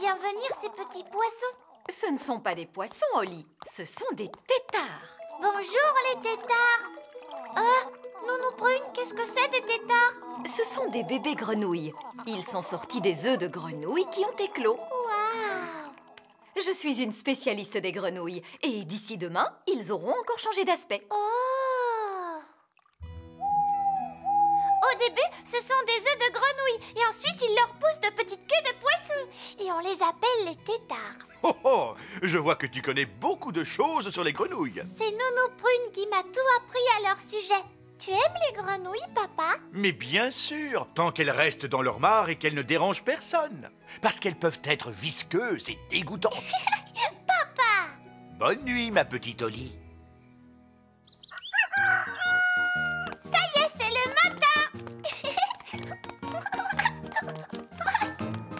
bien venir ces petits poissons? Ce ne sont pas des poissons, Oli. Ce sont des têtards. Bonjour les têtards. Nounou Prune, qu'est-ce que c'est des têtards? Ce sont des bébés grenouilles. Ils sont sortis des œufs de grenouilles qui ont éclos. Waouh! Je suis une spécialiste des grenouilles. Et d'ici demain, ils auront encore changé d'aspect. Oh! Au début, ce sont des œufs de grenouilles. Et ensuite, ils leur poussent de petites queues de poissons. Et on les appelle les têtards. Oh oh! Je vois que tu connais beaucoup de choses sur les grenouilles. C'est Nounou Prune qui m'a tout appris à leur sujet. Tu aimes les grenouilles, papa? Mais bien sûr, tant qu'elles restent dans leur mare et qu'elles ne dérangent personne. Parce qu'elles peuvent être visqueuses et dégoûtantes. Papa! Bonne nuit, ma petite Oli. Ça y est, c'est le matin!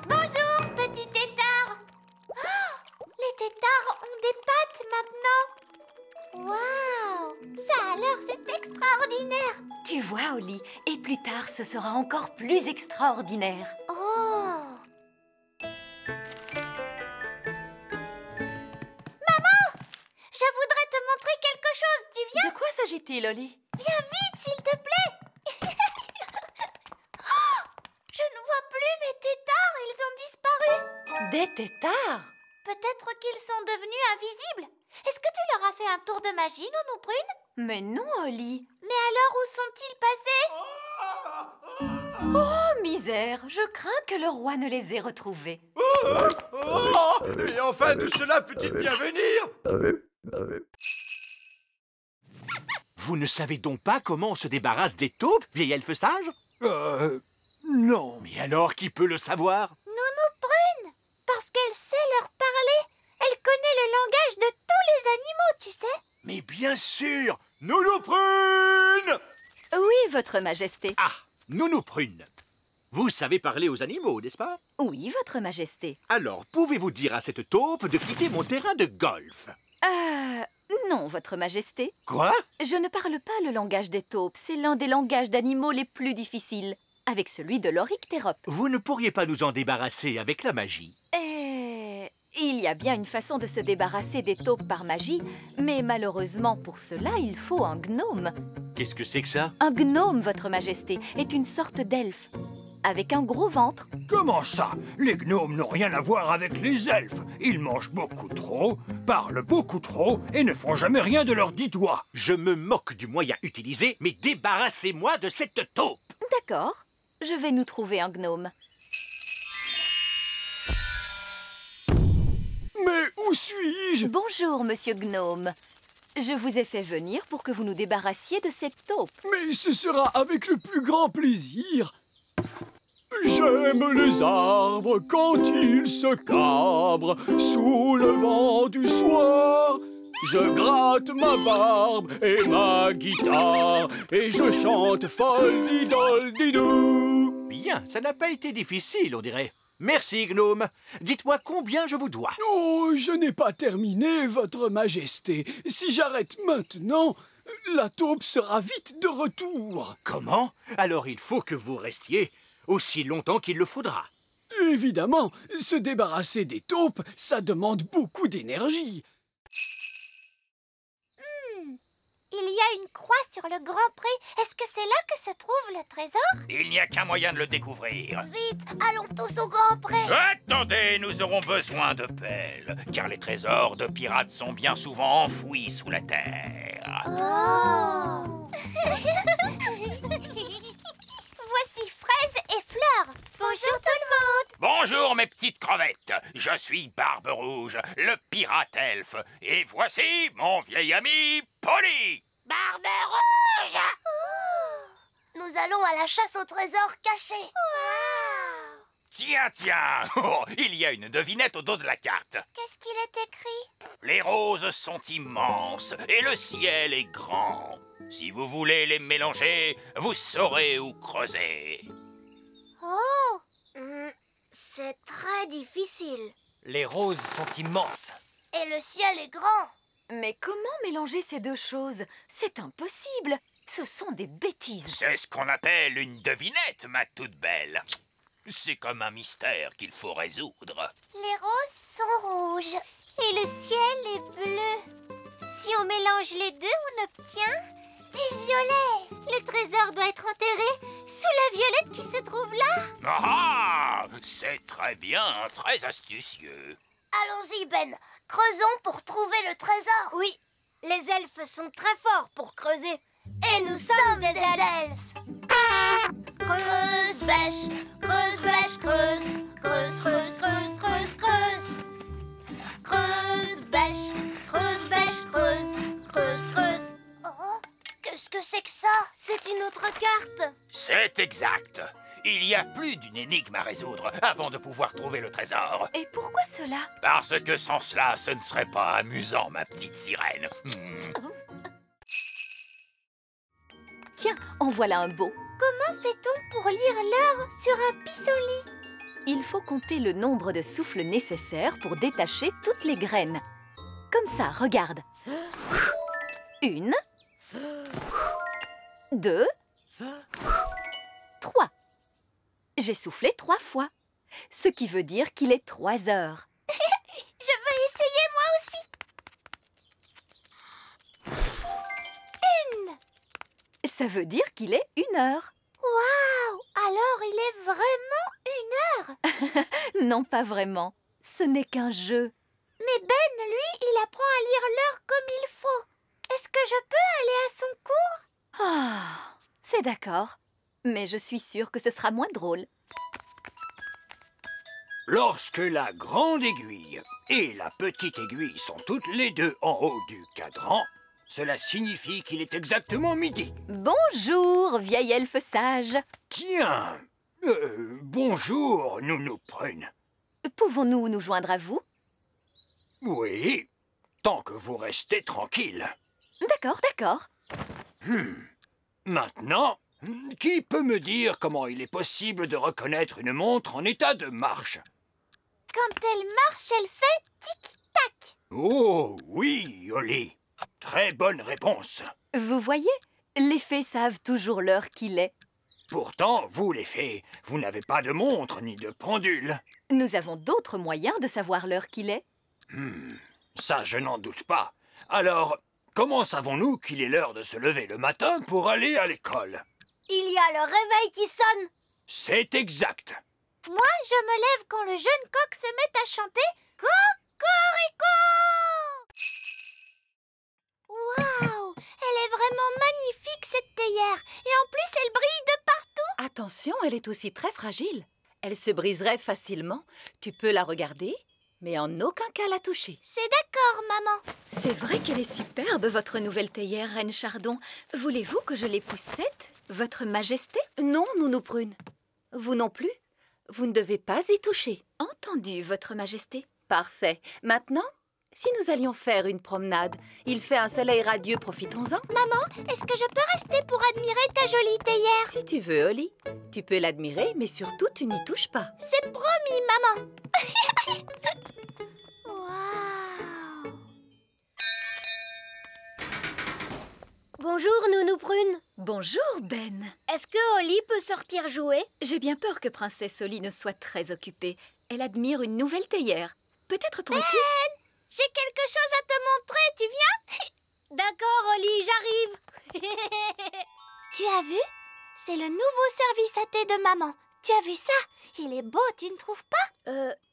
Bonjour, petit tétard! Oh, les tétards ont des pattes maintenant! Waouh! Ça alors, c'est extraordinaire! Tu vois, Oli, et plus tard, ce sera encore plus extraordinaire. Oh! Je voudrais te montrer quelque chose, tu viens? De quoi s'agit-il, Oli? Viens vite, s'il te plaît! Oh, je ne vois plus mes tétards, ils ont disparu! Des têtards? Peut-être qu'ils sont devenus invisibles. Est-ce que tu leur as fait un tour de magie, Nounou Prune? Mais non, Oli. Mais alors, où sont-ils passés? Oh, misère, je crains que le roi ne les ait retrouvés. Oh! Et enfin, tout cela peut-il bien venir? Vous ne savez donc pas comment on se débarrasse des taupes, vieil elfe sage? Non. Mais alors, qui peut le savoir? Nounou Prune! Parce qu'elle sait leur parler. Elle connaît le langage de tous les animaux, tu sais. Mais bien sûr! Nounou Prune! Oui, votre majesté. Ah, Nounou Prune. Vous savez parler aux animaux, n'est-ce pas? Oui, votre majesté. Alors, pouvez-vous dire à cette taupe de quitter mon terrain de golf? Non, votre majesté. Quoi? Je ne parle pas le langage des taupes. C'est l'un des langages d'animaux les plus difficiles, avec celui de l'oryctérope. Vous ne pourriez pas nous en débarrasser avec la magie? Il y a bien une façon de se débarrasser des taupes par magie, mais malheureusement pour cela, il faut un gnome. Qu'est-ce que c'est que ça? Un gnome, votre majesté, est une sorte d'elfe, avec un gros ventre. Comment ça? Les gnomes n'ont rien à voir avec les elfes. Ils mangent beaucoup trop, parlent beaucoup trop et ne font jamais rien de leurs 10 doigts. Je me moque du moyen utilisé, mais débarrassez-moi de cette taupe! D'accord, je vais nous trouver un gnome. Mais où suis-je? Bonjour, monsieur gnome. Je vous ai fait venir pour que vous nous débarrassiez de cette taupe. Mais ce sera avec le plus grand plaisir. J'aime les arbres quand ils se cabrent sous le vent du soir. Je gratte ma barbe et ma guitare et je chante folle-didol-didou. Bien, ça n'a pas été difficile, on dirait. Merci, gnome. Dites-moi combien je vous dois. Oh, je n'ai pas terminé, votre majesté. Si j'arrête maintenant, la taupe sera vite de retour. Comment? Alors il faut que vous restiez aussi longtemps qu'il le faudra. Évidemment, se débarrasser des taupes, ça demande beaucoup d'énergie. Il y a une croix sur le grand pré. Est-ce que c'est là que se trouve le trésor? Il n'y a qu'un moyen de le découvrir. Vite, allons tous au grand pré. Attendez, nous aurons besoin de pelles, car les trésors de pirates sont bien souvent enfouis sous la terre. Oh. Voici Fraise et Fleur. Bonjour tout le monde. Bonjour mes petites crevettes, je suis Barbe Rouge, le pirate elfe, et voici mon vieil ami Polly. Barbe Rouge. Nous allons à la chasse au trésor caché. Wow. Tiens, tiens, oh, il y a une devinette au dos de la carte. Qu'est-ce qu'il est écrit? Les roses sont immenses et le ciel est grand. Si vous voulez les mélanger, vous saurez où creuser. Oh, c'est très difficile. Les roses sont immenses. Et le ciel est grand. Mais comment mélanger ces deux choses? C'est impossible. Ce sont des bêtises. C'est ce qu'on appelle une devinette, ma toute belle. C'est comme un mystère qu'il faut résoudre. Les roses sont rouges. Et le ciel est bleu. Si on mélange les deux, on obtient des violets. Le trésor doit être enterré sous la violette qui se trouve là. Ah! C'est très bien, très astucieux. Allons-y, Ben. Creusons pour trouver le trésor. Oui, les elfes sont très forts pour creuser. Et nous sommes des elfes. Creuse, bêche, creuse, bêche, creuse. Creuse, creuse, creuse, creuse, creuse. Creuse, bêche, creuse, bêche, creuse. Creuse, creuse. Oh, qu'est-ce que c'est que ça? C'est une autre carte. C'est exact. Il y a plus d'une énigme à résoudre avant de pouvoir trouver le trésor. Et pourquoi cela? Parce que sans cela, ce ne serait pas amusant, ma petite sirène. Tiens, en voilà un beau. Comment fait-on pour lire l'heure sur un pissenlit? Il faut compter le nombre de souffles nécessaires pour détacher toutes les graines. Comme ça, regarde. 1, 2, 3. J'ai soufflé 3 fois, ce qui veut dire qu'il est 3 heures. Je veux essayer moi aussi. 1. Ça veut dire qu'il est 1 heure. Waouh! Alors il est vraiment 1 heure. Non, pas vraiment. Ce n'est qu'un jeu. Mais Ben, lui, il apprend à lire l'heure comme il faut. Est-ce que je peux aller à son cours? Ah, c'est d'accord. Mais je suis sûre que ce sera moins drôle. Lorsque la grande aiguille et la petite aiguille sont toutes les deux en haut du cadran, cela signifie qu'il est exactement midi. Bonjour, vieil elfe sage. Tiens, bonjour, Nounou Prune. Pouvons-nous nous joindre à vous? Oui, tant que vous restez tranquille. D'accord, d'accord. Maintenant, qui peut me dire comment il est possible de reconnaître une montre en état de marche? Quand elle marche, elle fait tic-tac. Oh, oui, Oli. Très bonne réponse. Vous voyez, les fées savent toujours l'heure qu'il est. Pourtant, vous, les fées, vous n'avez pas de montre ni de pendule. Nous avons d'autres moyens de savoir l'heure qu'il est. Ça, je n'en doute pas. Alors, comment savons-nous qu'il est l'heure de se lever le matin pour aller à l'école? Il y a le réveil qui sonne. C'est exact. Moi, je me lève quand le jeune coq se met à chanter Cocorico. Waouh! Elle est vraiment magnifique, cette théière. Et en plus, elle brille de partout. Attention, elle est aussi très fragile. Elle se briserait facilement. Tu peux la regarder, mais en aucun cas la toucher. C'est d'accord, maman. C'est vrai qu'elle est superbe, votre nouvelle théière, Reine Chardon. Voulez-vous que je l'époussette, votre majesté? Non, Nounou Prune. Vous non plus. Vous ne devez pas y toucher. Entendu, votre majesté. Parfait. Maintenant, si nous allions faire une promenade, il fait un soleil radieux, profitons-en. Maman, est-ce que je peux rester pour admirer ta jolie théière? Si tu veux, Oli, tu peux l'admirer, mais surtout, tu n'y touches pas. C'est promis, maman. Waouh! Bonjour, Nounou Prune. Bonjour, Ben. Est-ce que Oli peut sortir jouer? J'ai bien peur que Princesse Oli ne soit très occupée. Elle admire une nouvelle théière. Peut-être pourrais-tu... Ben, j'ai quelque chose à te montrer, tu viens? D'accord, Oli, j'arrive. Tu as vu? C'est le nouveau service à thé de maman. Tu as vu ça? Il est beau, tu ne trouves pas?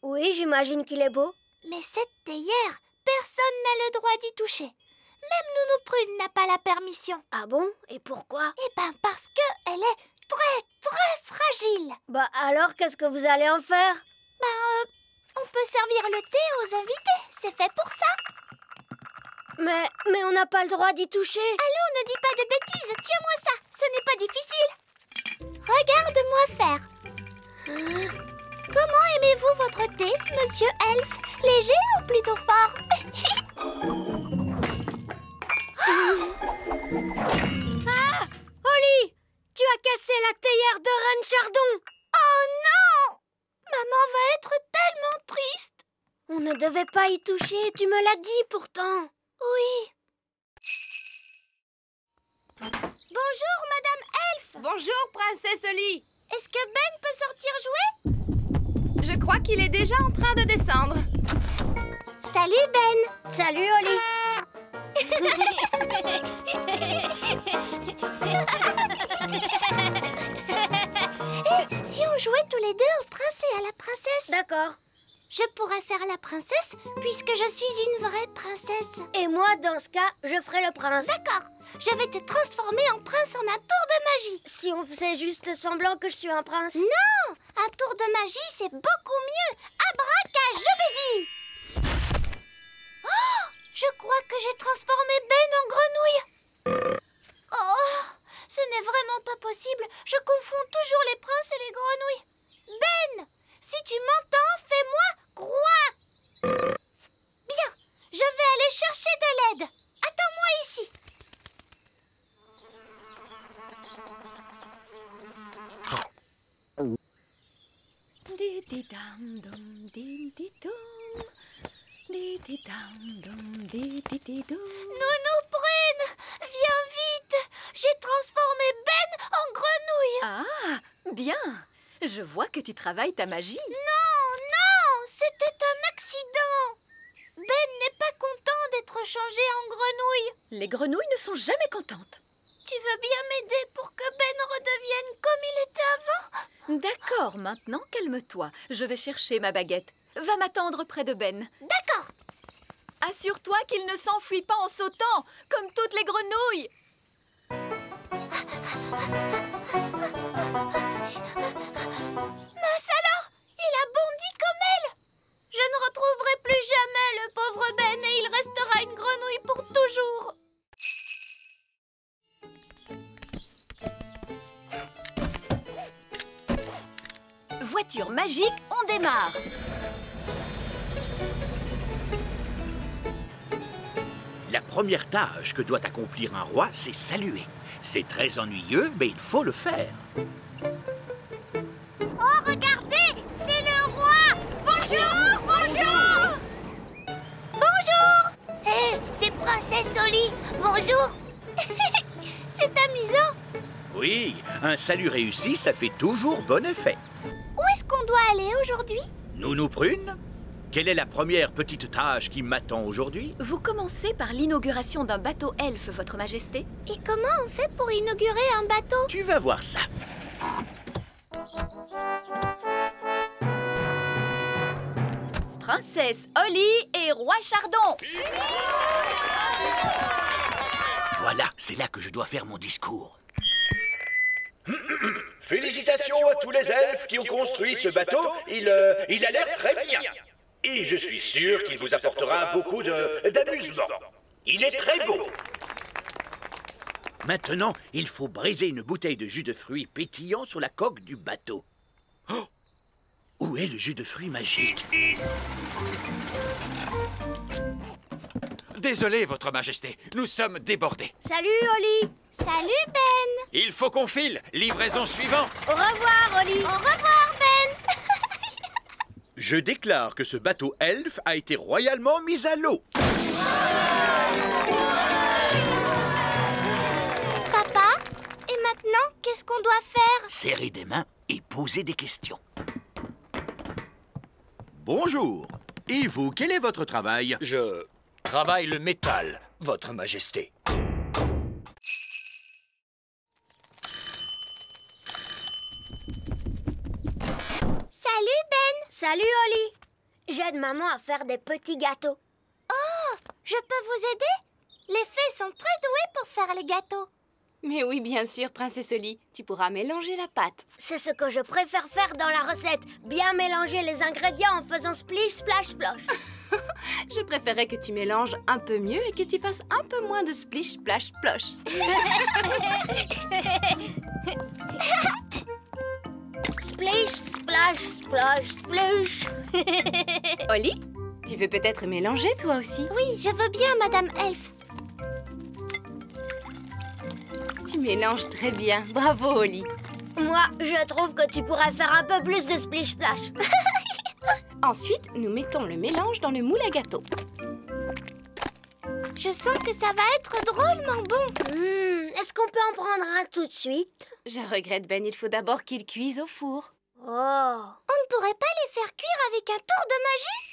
Oui, j'imagine qu'il est beau. Mais cette théière, personne n'a le droit d'y toucher. Même Nounou Prune n'a pas la permission. Ah bon? Et pourquoi? Eh ben parce que elle est très fragile. Bah alors, qu'est-ce que vous allez en faire? On peut servir le thé aux invités. C'est fait pour ça. Mais on n'a pas le droit d'y toucher. Allons, ne dis pas de bêtises. Tiens-moi ça. Ce n'est pas difficile. Regarde-moi faire. Comment aimez-vous votre thé, monsieur Elfe? Léger ou plutôt fort? Ah! Oli! Tu as cassé la théière de Reine Chardon! Oh non! Maman va être tellement triste. On ne devait pas y toucher, tu me l'as dit pourtant. Oui. Bonjour, Madame Elfe. Bonjour, Princesse Oli. Est-ce que Ben peut sortir jouer? Je crois qu'il est déjà en train de descendre. Salut Ben. Salut Oli. Si on jouait tous les deux au prince et à la princesse? D'accord. Je pourrais faire la princesse puisque je suis une vraie princesse. Et moi, dans ce cas, je ferai le prince. D'accord. Je vais te transformer en prince en un tour de magie. Si on faisait juste semblant que je suis un prince? Non! Un tour de magie, c'est beaucoup mieux. Abracajobédi! Oh! Je crois que j'ai transformé Ben en grenouille. Oh! Ce n'est vraiment pas possible. Je confonds toujours les princes et les grenouilles. Ben! Si tu m'entends, fais-moi croix. Bien, je vais aller chercher de l'aide. Attends-moi ici. Nounou Prune, viens vite. J'ai transformé Ben en grenouille. Ah, bien. Je vois que tu travailles ta magie. Non, c'était un accident. Ben n'est pas content d'être changé en grenouille. Les grenouilles ne sont jamais contentes. Tu veux bien m'aider pour que Ben redevienne comme il était avant? D'accord, maintenant calme-toi. Je vais chercher ma baguette. Va m'attendre près de Ben. D'accord. Assure-toi qu'il ne s'enfuit pas en sautant, comme toutes les grenouilles. Mince alors, il a bondi comme elle. Je ne retrouverai plus jamais le pauvre Ben et il restera une grenouille pour toujours. Voiture magique, on démarre. La première tâche que doit accomplir un roi, c'est saluer. C'est très ennuyeux, mais il faut le faire. Oh, regardez, c'est le roi. Bonjour, bonjour. Bonjour. C'est Princesse Oli. Bonjour. C'est amusant. Oui, un salut réussi, ça fait toujours bon effet. Où est-ce qu'on doit aller aujourd'hui? Nounou Prune, quelle est la première petite tâche qui m'attend aujourd'hui? Vous commencez par l'inauguration d'un bateau elfe, Votre Majesté. Et comment on fait pour inaugurer un bateau? Tu vas voir ça. Princesse Oli et Roi Chardon. Voilà, c'est là que je dois faire mon discours. Félicitations à tous les elfes qui ont construit ce bateau. Il a l'air très bien. Et je suis sûr qu'il vous apportera beaucoup d'amusement. Il est très beau. Maintenant, il faut briser une bouteille de jus de fruits pétillant sur la coque du bateau. Oh! Où est le jus de fruits magique? Désolé, Votre Majesté, nous sommes débordés. Salut Oli. Salut Ben. Il faut qu'on file. Livraison suivante. Au revoir Oli. Au revoir Ben. Je déclare que ce bateau elfe a été royalement mis à l'eau. Papa, et maintenant, qu'est-ce qu'on doit faire? Serrer des mains et poser des questions. Bonjour. Et vous, quel est votre travail? Je travaille le métal, Votre Majesté. Salut Ben. Salut Oli. J'aide maman à faire des petits gâteaux. Oh, je peux vous aider? Les fées sont très douées pour faire les gâteaux. Mais oui, bien sûr, Princesse Oli. Tu pourras mélanger la pâte. C'est ce que je préfère faire dans la recette. Bien mélanger les ingrédients en faisant splish, splash, splosh. Je préférais que tu mélanges un peu mieux et que tu fasses un peu moins de splish, splash, splosh. Splish, splash, splosh, splush. Oli, tu veux peut-être mélanger toi aussi? Oui, je veux bien, Madame Elfe. Tu mélanges très bien. Bravo, Oli. Moi, je trouve que tu pourrais faire un peu plus de splish, splash. Ensuite, nous mettons le mélange dans le moule à gâteau. Je sens que ça va être drôlement bon. Est-ce qu'on peut en prendre un tout de suite? Je regrette, Ben, il faut d'abord qu'ils cuisent au four. Oh. On ne pourrait pas les faire cuire avec un tour de magie?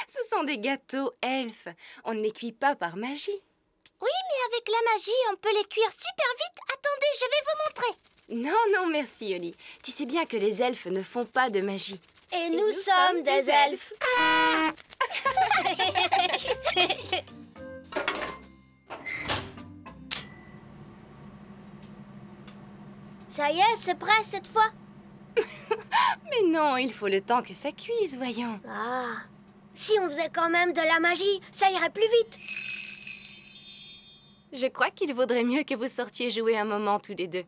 Ce sont des gâteaux elfes. On ne les cuit pas par magie. Oui, mais avec la magie, on peut les cuire super vite. Attendez, je vais vous montrer. Non, non, merci, Oli. Tu sais bien que les elfes ne font pas de magie. Et nous sommes des elfes. Ça y est, c'est prêt cette fois? Mais non, il faut le temps que ça cuise, voyons. Ah, si on faisait quand même de la magie, ça irait plus vite. Je crois qu'il vaudrait mieux que vous sortiez jouer un moment tous les deux.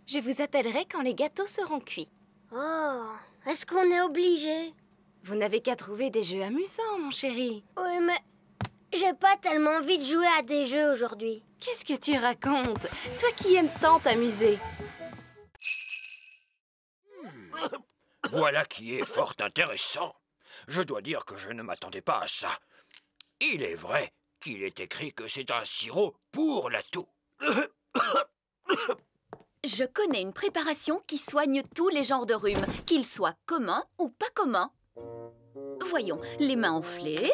Je vous appellerai quand les gâteaux seront cuits. Oh, est-ce qu'on est obligé? Vous n'avez qu'à trouver des jeux amusants, mon chéri. Oui, mais j'ai pas tellement envie de jouer à des jeux aujourd'hui. Qu'est-ce que tu racontes? Toi qui aimes tant t'amuser. Voilà qui est fort intéressant. Je dois dire que je ne m'attendais pas à ça. Il est vrai qu'il est écrit que c'est un sirop pour la toux. Je connais une préparation qui soigne tous les genres de rhumes, qu'ils soient communs ou pas communs. Voyons, les mains enflées,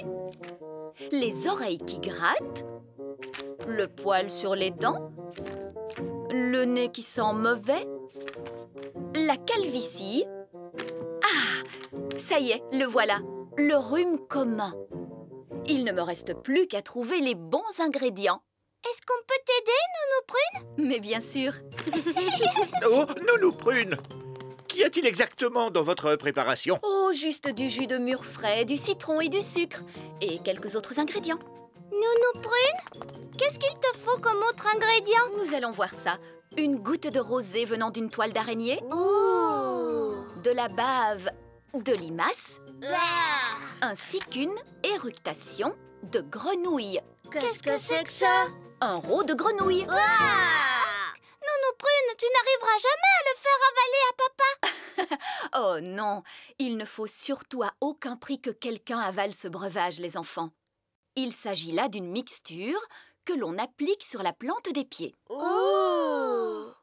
les oreilles qui grattent, le poil sur les dents, le nez qui sent mauvais, la calvitie. Ah, ça y est, le voilà, le rhume commun. Il ne me reste plus qu'à trouver les bons ingrédients. Est-ce qu'on peut t'aider, Nounou Prune? Mais bien sûr. Oh, Nounou Prune! Qu'y a-t-il exactement dans votre préparation? Oh, juste du jus de mûre frais, du citron et du sucre. Et quelques autres ingrédients. Nounou Prune, qu'est-ce qu'il te faut comme autre ingrédient? Nous allons voir ça. Une goutte de rosée venant d'une toile d'araignée. Oh! De la bave de limace. Bah! Ainsi qu'une éructation de grenouille. Qu'est-ce que c'est que ça? Un rot de grenouille. Nounou Prune, tu n'arriveras jamais à le faire avaler à papa. Oh non, il ne faut surtout à aucun prix que quelqu'un avale ce breuvage, les enfants. Il s'agit là d'une mixture que l'on applique sur la plante des pieds. Oh!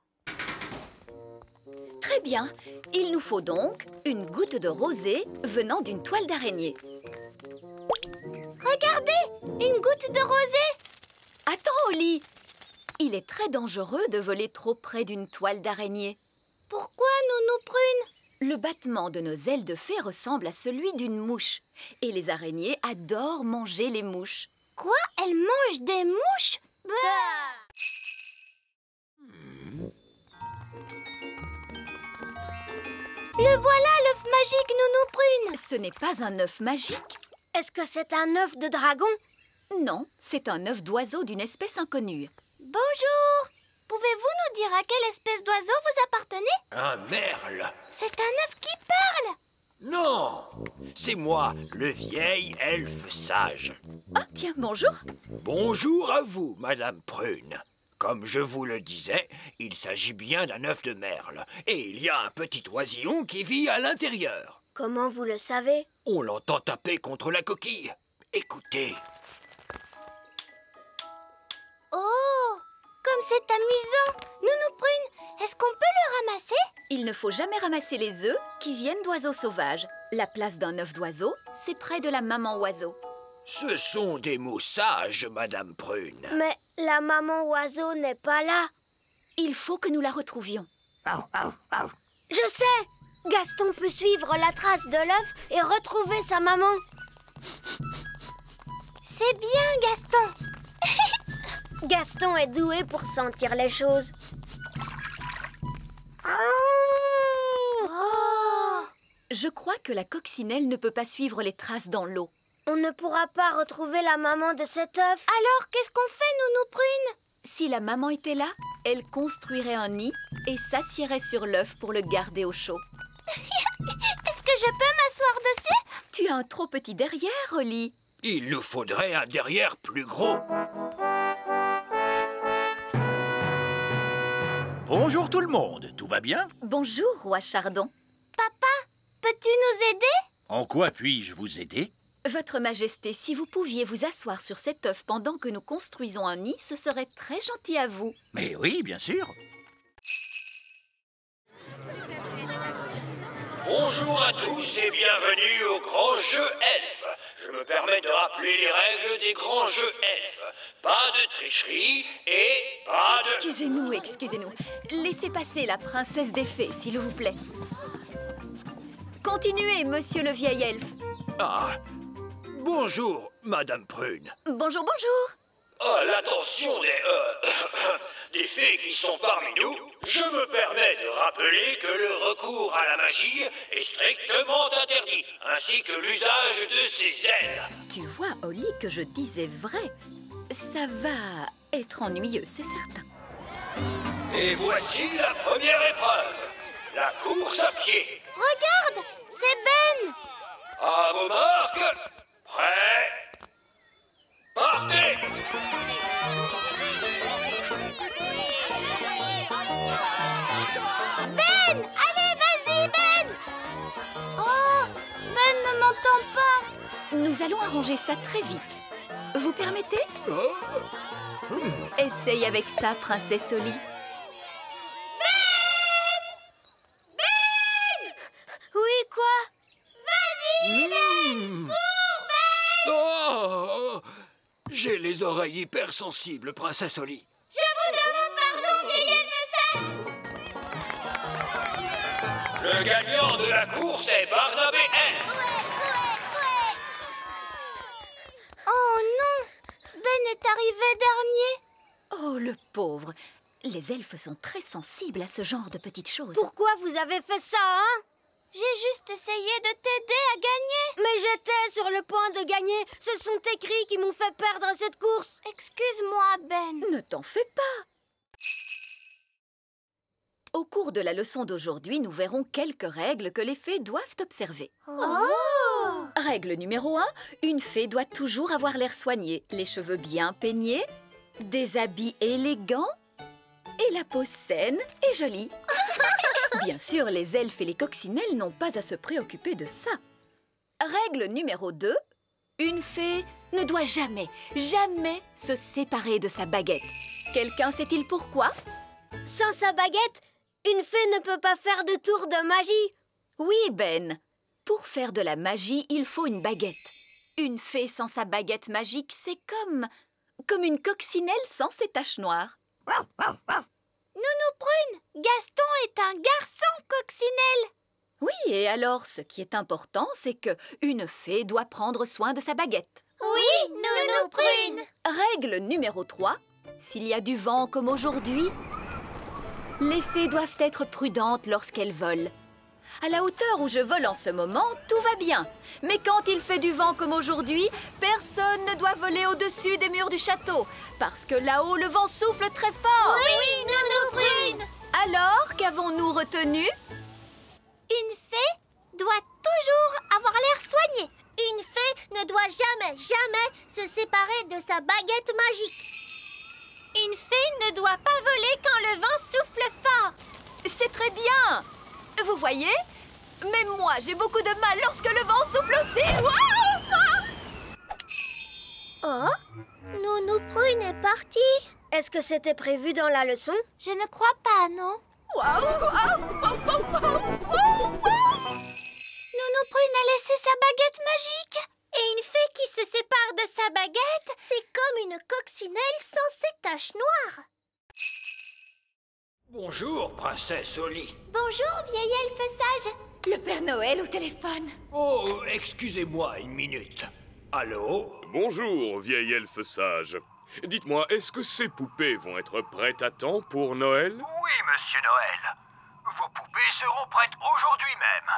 Très bien, il nous faut donc une goutte de rosée venant d'une toile d'araignée. Regardez, une goutte de rosée. Attends, Oli! Il est très dangereux de voler trop près d'une toile d'araignée. Pourquoi, Nounou Prune? Le battement de nos ailes de fée ressemble à celui d'une mouche. Et les araignées adorent manger les mouches. Quoi? Elles mangent des mouches? Le voilà, l'œuf magique, Nounou Prune. Ce n'est pas un œuf magique. Est-ce que c'est un œuf de dragon? Non, c'est un œuf d'oiseau d'une espèce inconnue. Bonjour. Pouvez-vous nous dire à quelle espèce d'oiseau vous appartenez? Un merle. C'est un œuf qui parle. Non, c'est moi, le vieil elfe sage. Ah, tiens, bonjour. Bonjour à vous, Madame Prune. Comme je vous le disais, il s'agit bien d'un œuf de merle. Et il y a un petit oisillon qui vit à l'intérieur. Comment vous le savez? On l'entend taper contre la coquille. Écoutez. Oh, comme c'est amusant. Nounou Prune, est-ce qu'on peut le ramasser? Il ne faut jamais ramasser les œufs qui viennent d'oiseaux sauvages. La place d'un œuf d'oiseau, c'est près de la maman oiseau. Ce sont des mots sages, Madame Prune. Mais la maman oiseau n'est pas là. Il faut que nous la retrouvions. Je sais! Gaston peut suivre la trace de l'œuf et retrouver sa maman. C'est bien, Gaston. Gaston est doué pour sentir les choses. Oh! Je crois que la coccinelle ne peut pas suivre les traces dans l'eau. On ne pourra pas retrouver la maman de cet œuf. Alors, qu'est-ce qu'on fait, Nounou Prune? Si la maman était là, elle construirait un nid et s'assiérait sur l'œuf pour le garder au chaud. Est-ce que je peux m'asseoir dessus? Tu as un trop petit derrière, Oli. Il nous faudrait un derrière plus gros. Bonjour tout le monde, tout va bien? Bonjour, roi Chardon. Papa, peux-tu nous aider? En quoi puis-je vous aider? Votre Majesté, si vous pouviez vous asseoir sur cet œuf pendant que nous construisons un nid, ce serait très gentil à vous. Mais oui, bien sûr. Bonjour à tous et bienvenue au grand jeu elfe. Je me permets de rappeler les règles des grands jeux elfes. Pas de tricherie et pas de... Excusez-nous, excusez-nous. Laissez passer la princesse des fées, s'il vous plaît. Continuez, monsieur le vieil elfe. Ah, bonjour, Madame Prune. Bonjour, bonjour. À l'attention des fées qui sont parmi nous, je me permets de rappeler que le recours à la magie est strictement interdit, ainsi que l'usage de ses ailes. Tu vois, Holly, que je disais vrai. Ça va être ennuyeux, c'est certain. Et voici la première épreuve, la course à pied. Regarde, c'est Ben. À vos marques, prêts, partez! Ben, allez, vas-y, Ben. Oh, Ben ne m'entend pas. Nous allons arranger ça très vite. Vous permettez? Essaye avec ça, princesse Holly. Oui, quoi? Oh, j'ai les oreilles hypersensibles, princesse Holly. Je vous demande pardon, vieille elfe. Le gagnant de la course est Barnabé Elfe. Oh non, Ben est arrivé dernier. Oh, le pauvre. Les elfes sont très sensibles à ce genre de petites choses. Pourquoi vous avez fait ça, hein? J'ai juste essayé de t'aider à gagner. Mais j'étais sur le point de gagner. Ce sont tes cris qui m'ont fait perdre cette course. Excuse-moi, Ben. Ne t'en fais pas. Au cours de la leçon d'aujourd'hui, nous verrons quelques règles que les fées doivent observer. Oh! Règle numéro 1, une fée doit toujours avoir l'air soigné, les cheveux bien peignés, des habits élégants et la peau saine et jolie. Bien sûr, les elfes et les coccinelles n'ont pas à se préoccuper de ça. Règle numéro 2, une fée ne doit jamais, jamais se séparer de sa baguette. Quelqu'un sait-il pourquoi? Sans sa baguette, une fée ne peut pas faire de tour de magie. Oui, Ben. Pour faire de la magie, il faut une baguette. Une fée sans sa baguette magique, c'est comme une coccinelle sans ses taches noires. Nounou Prune, Gaston est un garçon coccinelle. Oui, et alors, ce qui est important, c'est que une fée doit prendre soin de sa baguette. Oui, Nounou Prune. Règle numéro 3. S'il y a du vent comme aujourd'hui, les fées doivent être prudentes lorsqu'elles volent. À la hauteur où je vole en ce moment, tout va bien. Mais quand il fait du vent comme aujourd'hui, personne ne doit voler au-dessus des murs du château. Parce que là-haut, le vent souffle très fort. Oui, Nounou Prune. Alors, qu'avons-nous retenu? Une fée doit toujours avoir l'air soigné. Une fée ne doit jamais se séparer de sa baguette magique. Une fée ne doit pas voler quand le vent souffle fort. C'est très bien. Vous voyez? Même moi, j'ai beaucoup de mal lorsque le vent souffle aussi. Oh, Nounou Prune est partie. Est-ce que c'était prévu dans la leçon? Je ne crois pas, non. Nounou Prune a laissé sa baguette magique. Et une fée qui se sépare de sa baguette, c'est comme une coccinelle sans ses taches noires. Bonjour, princesse Holly. Bonjour, vieil elfe sage. Le Père Noël au téléphone. Oh, excusez-moi une minute. Allô? Bonjour, vieil elfe sage. Dites-moi, est-ce que ces poupées vont être prêtes à temps pour Noël? Oui, monsieur Noël. Vos poupées seront prêtes aujourd'hui même.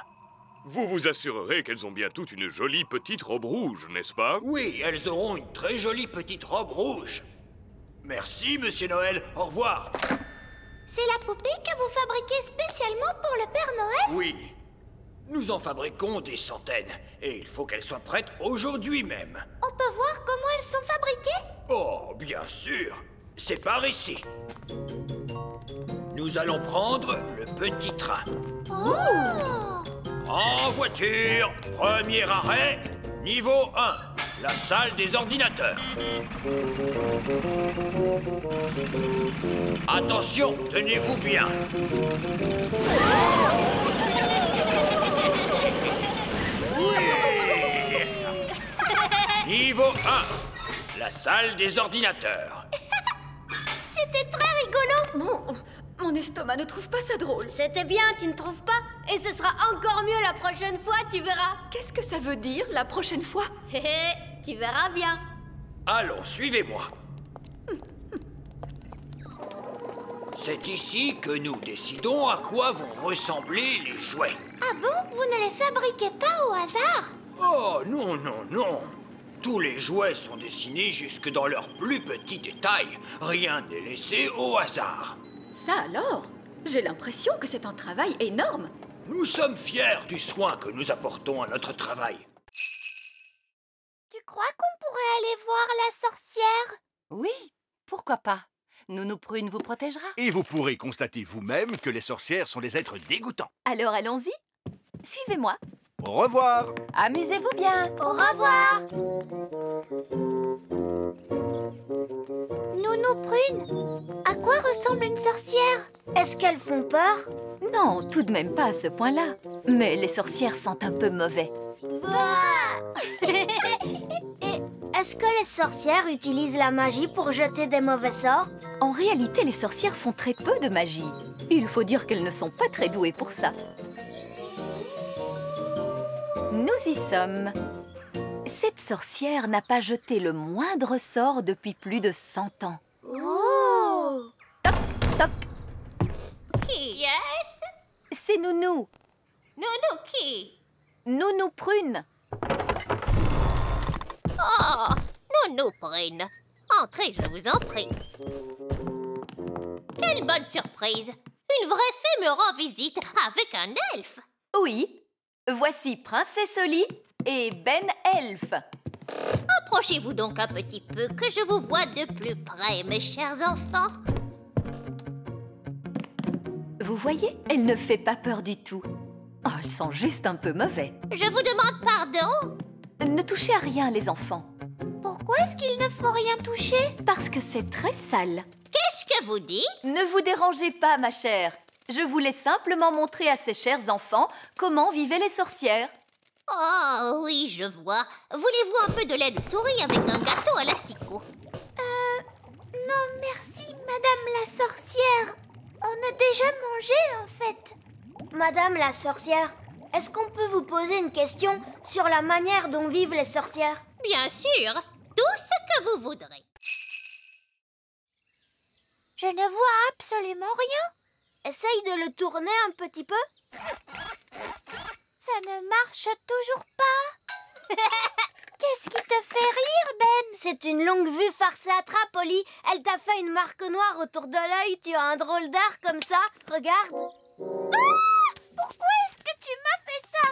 Vous vous assurerez qu'elles ont bien toutes une jolie petite robe rouge, n'est-ce pas? Oui, elles auront une très jolie petite robe rouge. Merci, monsieur Noël. Au revoir. C'est la poupée que vous fabriquez spécialement pour le Père Noël? Oui. Nous en fabriquons des centaines. Et il faut qu'elles soient prêtes aujourd'hui même. On peut voir comment elles sont fabriquées? Oh, bien sûr. C'est par ici. Nous allons prendre le petit train. Oh! En voiture, premier arrêt, Niveau 1, la salle des ordinateurs. Attention, tenez-vous bien. Oui. Niveau 1, la salle des ordinateurs. C'était très rigolo. Mon estomac ne trouve pas ça drôle. C'était bien, tu ne trouves pas? Et ce sera encore mieux la prochaine fois, tu verras. Qu'est-ce que ça veut dire, la prochaine fois? Hé hé, tu verras bien. Allons, suivez-moi. C'est ici que nous décidons à quoi vont ressembler les jouets. Ah bon? Vous ne les fabriquez pas au hasard? Oh, non, non, non. Tous les jouets sont dessinés jusque dans leurs plus petits détails. Rien n'est laissé au hasard. Ça alors? J'ai l'impression que c'est un travail énorme. Nous sommes fiers du soin que nous apportons à notre travail. Tu crois qu'on pourrait aller voir la sorcière? Oui, pourquoi pas? Nounou Prune vous protégera. Et vous pourrez constater vous-même que les sorcières sont des êtres dégoûtants. Alors allons-y. Suivez-moi. Au revoir. Amusez-vous bien. Au revoir. Nounou Prune, à quoi ressemble une sorcière? Est-ce qu'elles font peur? Non, tout de même pas à ce point-là. Mais les sorcières sentent un peu mauvais. Et est-ce que les sorcières utilisent la magie pour jeter des mauvais sorts? En réalité, les sorcières font très peu de magie. Il faut dire qu'elles ne sont pas très douées pour ça. Nous y sommes. Cette sorcière n'a pas jeté le moindre sort depuis plus de 100 ans. Oh! Toc, toc. Qui est-ce? C'est Nounou. Nounou qui? Nounou Prune. Oh, Nounou Prune. Entrez, je vous en prie. Quelle bonne surprise! Une vraie fée me rend visite avec un elfe. Oui. Voici Princesse Oli et Ben Elfe. Approchez-vous donc un petit peu, que je vous vois de plus près, mes chers enfants. Vous voyez, elle ne fait pas peur du tout. Oh, elle sent juste un peu mauvais. Je vous demande pardon. Ne touchez à rien, les enfants. Pourquoi est-ce qu'il ne faut rien toucher? Parce que c'est très sale. Qu'est-ce que vous dites? Ne vous dérangez pas, ma chère. Je voulais simplement montrer à ces chers enfants comment vivaient les sorcières. Oh, oui, je vois. Voulez-vous un peu de lait de souris avec un gâteau à l'asticot? Non, merci, Madame la sorcière. On a déjà mangé, en fait. Madame la sorcière, est-ce qu'on peut vous poser une question sur la manière dont vivent les sorcières? Bien sûr, tout ce que vous voudrez. Je ne vois absolument rien. Essaye de le tourner un petit peu. Ça ne marche toujours pas. Qu'est-ce qui te fait rire, Ben? C'est une longue vue farcée à trappe, Oli. Elle t'a fait une marque noire autour de l'œil. Tu as un drôle d'air comme ça. Regarde. Ah! Pourquoi est-ce que tu m'as fait ça?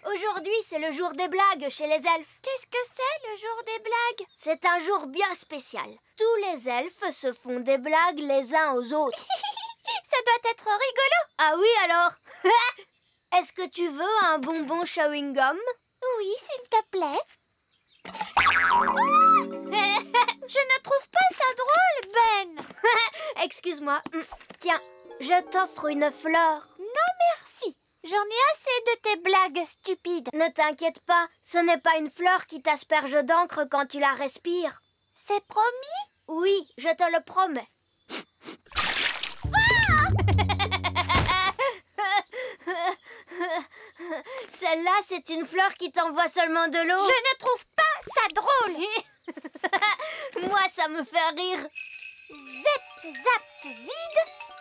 Aujourd'hui, c'est le jour des blagues chez les elfes. Qu'est-ce que c'est, le jour des blagues? C'est un jour bien spécial. Tous les elfes se font des blagues les uns aux autres. Ça doit être rigolo. Ah oui, alors? Est-ce que tu veux un bonbon chewing-gum? Oui, s'il te plaît. Je ne trouve pas ça drôle, Ben. Excuse-moi. Tiens, je t'offre une fleur. Non, merci. J'en ai assez de tes blagues stupides. Ne t'inquiète pas, ce n'est pas une fleur qui t'asperge d'encre quand tu la respires. C'est promis? Oui, je te le promets. Celle-là, c'est une fleur qui t'envoie seulement de l'eau. Je ne trouve pas ça drôle. Moi, ça me fait rire. Zep, zap, zid.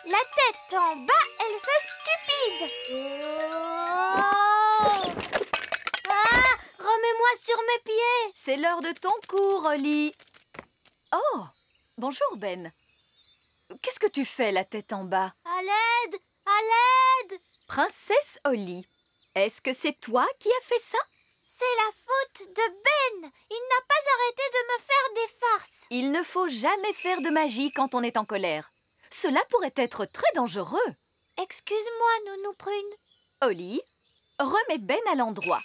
La tête en bas, elle fait stupide. Oh. Ah, remets-moi sur mes pieds. C'est l'heure de ton cours, Oli. Oh, bonjour, Ben. Qu'est-ce que tu fais, la tête en bas? À l'aide! À l'aide! Princesse Oli, est-ce que c'est toi qui as fait ça? C'est la faute de Ben. Il n'a pas arrêté de me faire des farces. Il ne faut jamais faire de magie quand on est en colère. Cela pourrait être très dangereux. Excuse-moi, Nounou Prune. Oli, remets Ben à l'endroit.